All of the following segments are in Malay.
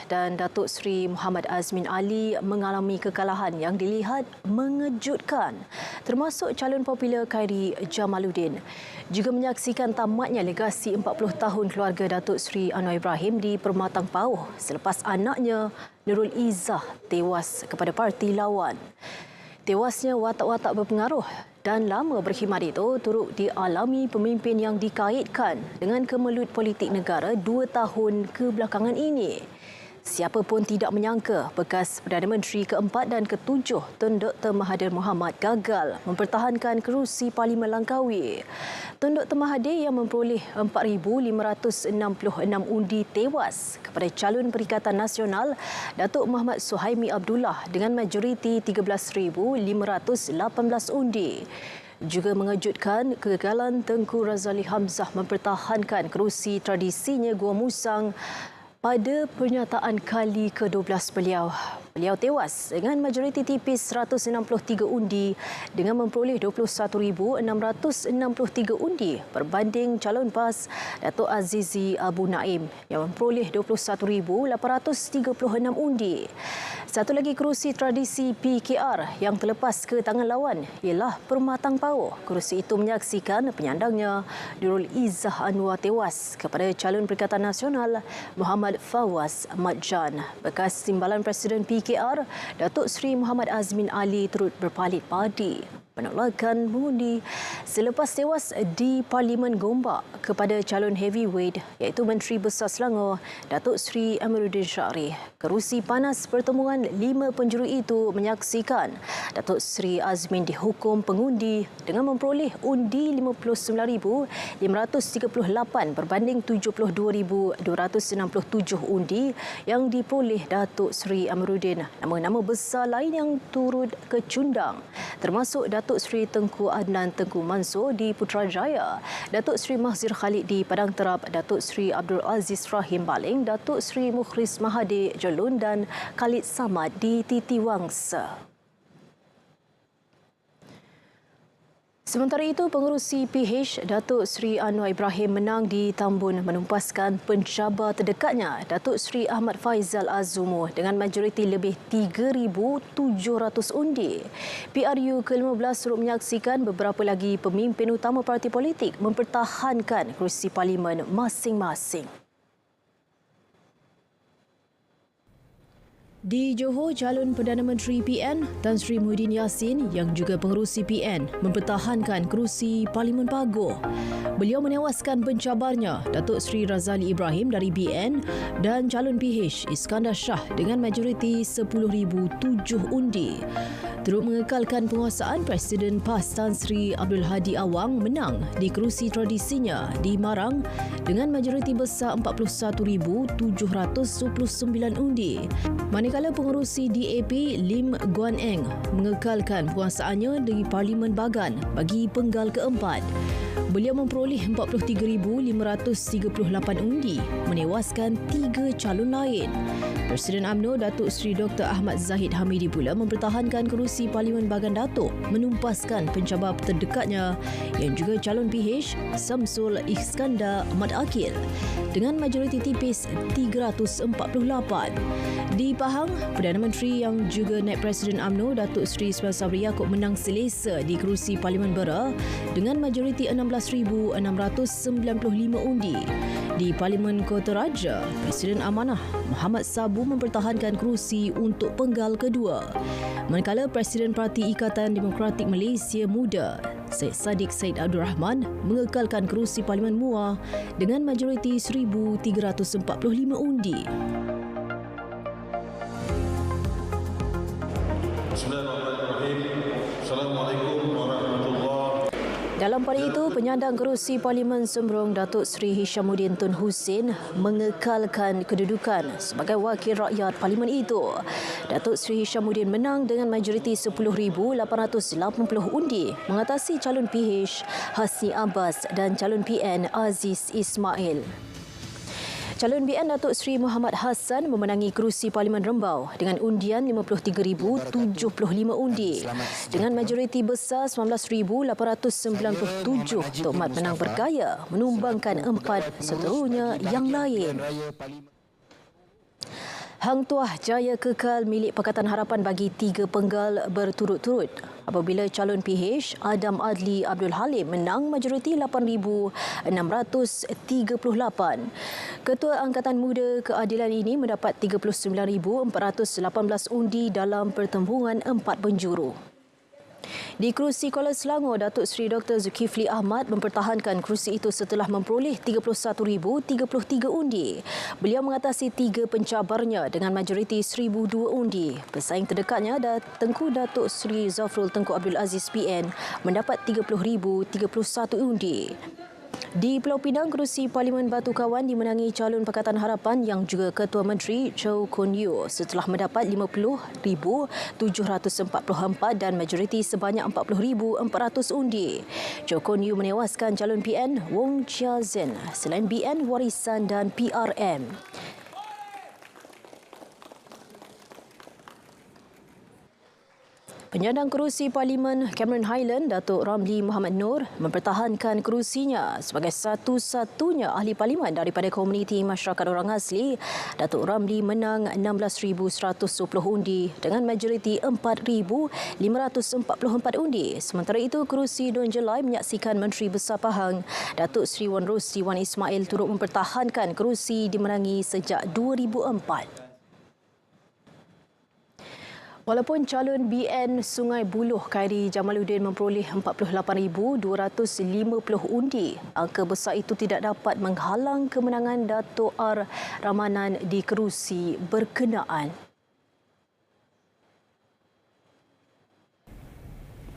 dan Datuk Seri Muhammad Azmin Ali mengalami kekalahan yang dilihat mengejutkan, termasuk calon popular Khairi Jamaluddin. Juga menyaksikan tamatnya legasi 40 tahun keluarga Datuk Seri Anwar Ibrahim di Permatang Pauh selepas anaknya Nurul Izzah tewas kepada parti lawan. Tewasnya watak-watak berpengaruh dan lama berkhidmat itu turut dialami pemimpin yang dikaitkan dengan kemelut politik negara 2 tahun kebelakangan ini. Siapa pun tidak menyangka bekas Perdana Menteri keempat dan ketujuh Tun Dr. Mahathir Mohamad gagal mempertahankan kerusi Parlimen Langkawi. Tun Dr. Mahathir yang memperoleh 4,566 undi tewas kepada calon Perikatan Nasional Datuk Muhammad Suhaimi Abdullah dengan majoriti 13,518 undi. Juga mengejutkan kegagalan Tengku Razali Hamzah mempertahankan kerusi tradisinya Gua Musang pada pernyataan kali ke-12 beliau. Beliau tewas dengan majoriti tipis 163 undi dengan memperoleh 21,663 undi berbanding calon PAS Datuk Azizi Abu Naim yang memperoleh 21,836 undi. Satu lagi kerusi tradisi PKR yang terlepas ke tangan lawan ialah Permatang Pauh. Kerusi itu menyaksikan penyandangnya Nurul Izzah Anwar tewas kepada calon Perikatan Nasional Muhammad Fawaz Ahmad Jan. Bekas timbalan Presiden PKR, Datuk Seri Muhammad Azmin Ali turut berpalit parti penolakan mengundi selepas tewas di Parlimen Gombak kepada calon heavyweight iaitu Menteri Besar Selangor Datuk Seri Amiruddin Syari. Kerusi panas pertemuan 5 penjuru itu menyaksikan Datuk Seri Azmin dihukum pengundi dengan memperoleh undi 59,538 berbanding 72,267 undi yang diperoleh Datuk Seri Amiruddin. Nama-nama besar lain yang turut kecundang termasuk Datuk Seri Tengku Adnan Tengku Mansur di Putrajaya, Datuk Seri Mahzir Khalid di Padang Terap, Datuk Seri Abdul Aziz Rahim Baling, Datuk Seri Mukhris Mahathir Jolun dan Khalid Samad di Titiwangsa. Sementara itu, pengerusi PH Datuk Seri Anwar Ibrahim menang di Tambun menumpaskan pencabar terdekatnya Datuk Seri Ahmad Faizal Azumu dengan majoriti lebih 3,700 undi. PRU ke-15 turut menyaksikan beberapa lagi pemimpin utama parti politik mempertahankan kerusi parlimen masing-masing. Di Johor, calon Perdana Menteri PN Tan Sri Muhyiddin Yassin yang juga pengerusi PN mempertahankan kerusi Parlimen Paguh. Beliau menewaskan pencabarnya Datuk Seri Razali Ibrahim dari BN dan calon PH Iskandar Shah dengan majoriti 10,007 undi. Turut mengekalkan penguasaan Presiden PAS Tan Sri Abdul Hadi Awang menang di kerusi tradisinya di Marang dengan majoriti besar 41,729 undi. Manakala pengerusi DAP Lim Guan Eng mengekalkan penguasaannya di Parlimen Bagan bagi penggal keempat. Beliau memperoleh 43,538 undi, menewaskan 3 calon lain. Presiden UMNO Datuk Seri Dr. Ahmad Zahid Hamidi pula mempertahankan kerusi Parlimen Bagan Datuk, menumpaskan pencabar terdekatnya yang juga calon PH Samsul Iskandar Ahmad Akil dengan majoriti tipis 348. Di Pahang, Perdana Menteri yang juga Naib Presiden UMNO Datuk Seri Ismail Sabri Yaakob menang selesa di kerusi Parlimen Bera dengan majoriti 16,695 undi. Di Parlimen Kota Raja, Presiden Amanah Muhammad Sabu mempertahankan kerusi untuk penggal kedua. Manakala Presiden Parti Ikatan Demokratik Malaysia Muda Syed Saddiq Said Abdul Rahman mengekalkan kerusi Parlimen Muar dengan majoriti 1,345 undi. Assalamualaikum warahmatullahi. Dalam pada itu, penyandang kerusi Parlimen Sembrong Datuk Seri Hishamuddin Tun Hussein mengekalkan kedudukan sebagai wakil rakyat Parlimen itu. Datuk Seri Hishamuddin menang dengan majoriti 10,880 undi mengatasi calon PH Hasni Abbas dan calon PN Aziz Ismail. Calon BN Datuk Seri Muhammad Hassan memenangi kerusi Parlimen Rembau dengan undian 53,075 undi. Dengan majoriti besar 19,897, Tok Mat Menang Bergaya menumbangkan 4 seterusnya yang lain. Hang Tuah jaya kekal milik Pakatan Harapan bagi 3 penggal berturut-turut apabila calon PH Adam Adli Abdul Halim menang majoriti 8,638. Ketua Angkatan Muda Keadilan ini mendapat 39,418 undi dalam pertembungan 4 penjuru. Di kerusi Kuala Selangor, Datuk Seri Dr. Zulkifli Ahmad mempertahankan kerusi itu setelah memperoleh 31,033 undi. Beliau mengatasi 3 pencabarnya dengan majoriti 1,002 undi. Pesaing terdekatnya, Tengku Datuk Seri Zafrul Tengku Abdul Aziz PN mendapat 30,031 undi. Di Pulau Pinang, kerusi Parlimen Batu Kawan dimenangi calon Pakatan Harapan yang juga Ketua Menteri Chow Kun Yew setelah mendapat 50,744 dan majoriti sebanyak 40,400 undi. Chow Kun Yew menewaskan calon PN Wong Chia Zen selain BN Warisan dan PRM. Penyandang kerusi Parlimen Cameron Highland, Datuk Ramli Muhammad Noor, mempertahankan kerusinya sebagai satu-satunya ahli parlimen daripada komuniti masyarakat orang asli. Datuk Ramli menang 16,110 undi dengan majoriti 4,544 undi. Sementara itu, kerusi Don Jelai menyaksikan Menteri Besar Pahang, Datuk Seri Wan Rosli Wan Ismail turut mempertahankan kerusi dimenangi sejak 2004. Walaupun calon BN Sungai Buloh Khairi Jamaluddin memperoleh 48,250 undi, angka besar itu tidak dapat menghalang kemenangan Dato' R. Ramanan di kerusi berkenaan.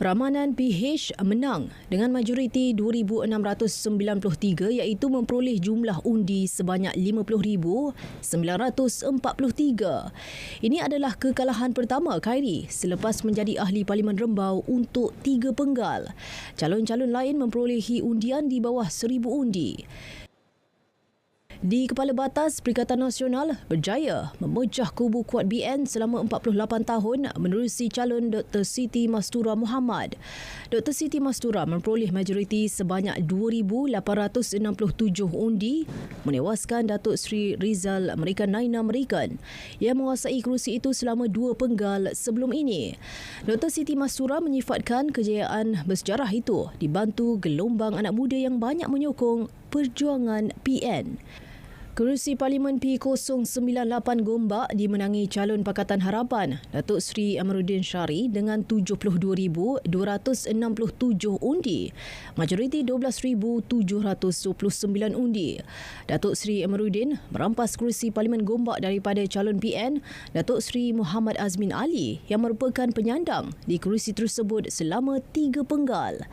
Ramanan PH menang dengan majoriti 2,693 iaitu memperoleh jumlah undi sebanyak 50,943. Ini adalah kekalahan pertama Khairi selepas menjadi ahli Parlimen Rembau untuk 3 penggal. Calon-calon lain memperolehi undian di bawah 1,000 undi. Di Kepala Batas, Perikatan Nasional berjaya memecah kubu kuat BN selama 48 tahun menerusi calon Dr. Siti Mastura Muhammad. Dr. Siti Mastura memperoleh majoriti sebanyak 2,867 undi, menewaskan Datuk Seri Rizal American Naina American yang menguasai kerusi itu selama 2 penggal sebelum ini. Dr. Siti Mastura menyifatkan kejayaan bersejarah itu dibantu gelombang anak muda yang banyak menyokong perjuangan PN. Kerusi Parlimen P098 Gombak dimenangi calon Pakatan Harapan, Datuk Seri Amaruddin Syari dengan 72,267 undi, majoriti 12,729 undi. Datuk Seri Amaruddin merampas kerusi Parlimen Gombak daripada calon PN, Datuk Seri Muhammad Azmin Ali yang merupakan penyandang di kerusi tersebut selama 3 penggal.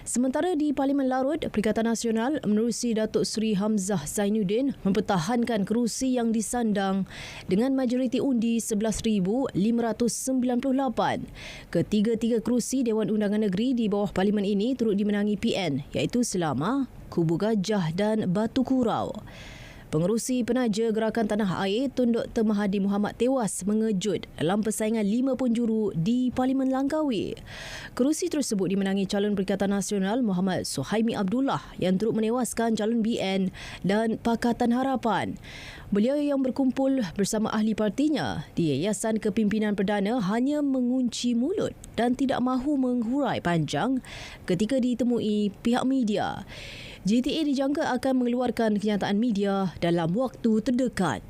Sementara di Parlimen Larut, Perikatan Nasional menerusi Datuk Seri Hamzah Zainuddin mempertahankan kerusi yang disandang dengan majoriti undi 11,598. Ketiga-tiga kerusi Dewan Undangan Negeri di bawah Parlimen ini turut dimenangi PN iaitu Selama, Kubu Gajah dan Batu Kurau. Pengerusi penaja Gerakan Tanah Air Tun Dr. Mahathir Mohamad tewas mengejut dalam persaingan 5 penjuru di Parlimen Langkawi. Kerusi tersebut dimenangi calon Perikatan Nasional Muhammad Suhaimi Abdullah yang turut menewaskan calon BN dan Pakatan Harapan. Beliau yang berkumpul bersama ahli partinya di Yayasan Kepimpinan Perdana hanya mengunci mulut dan tidak mahu menghurai panjang ketika ditemui pihak media. GTA dijangka akan mengeluarkan kenyataan media dalam waktu terdekat.